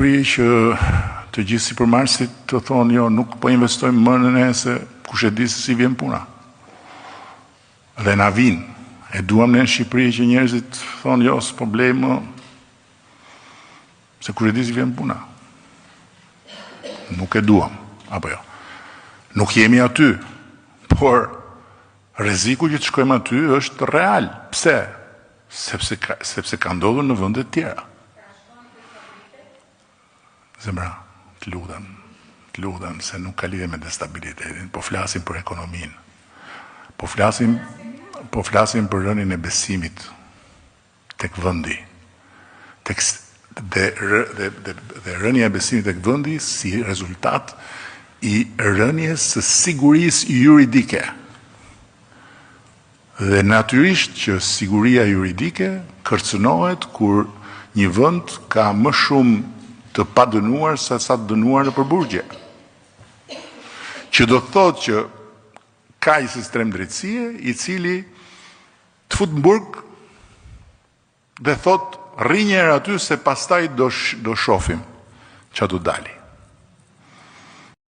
Që të gjithë sipërmarrësit të thonë jo, nuk po investojmë më në ne se kush e di se si vjen puna. Dhe na vinë. E duam ne në Shqipëri që njerëzit thonë jo, s'po blej më se kush e di si vjen puna. Nuk e duam, apo jo. Nuk jemi aty, por rreziku që të shkojmë aty është real. Pse? Sepse ka ndodhur në vende të tjera. Zemra, të lutem se nuk ka lidhje me destabilitetin, po flasim për ekonominë. Po flasim për rënien e besimit tek vendi. Dhe rënja e besimit tek vendi si rezultat i rënjes së sigurisë juridike. Dhe natyrisht që siguria juridike kërcënohet kur një vend ka më shumë të pa dënuar sa të dënuar në përburgje. Që do të thotë që ka i sistem drejtësie i cili të fut në burg dhe thotë rri njerë aty se pastaj do shohim çfarë do dali.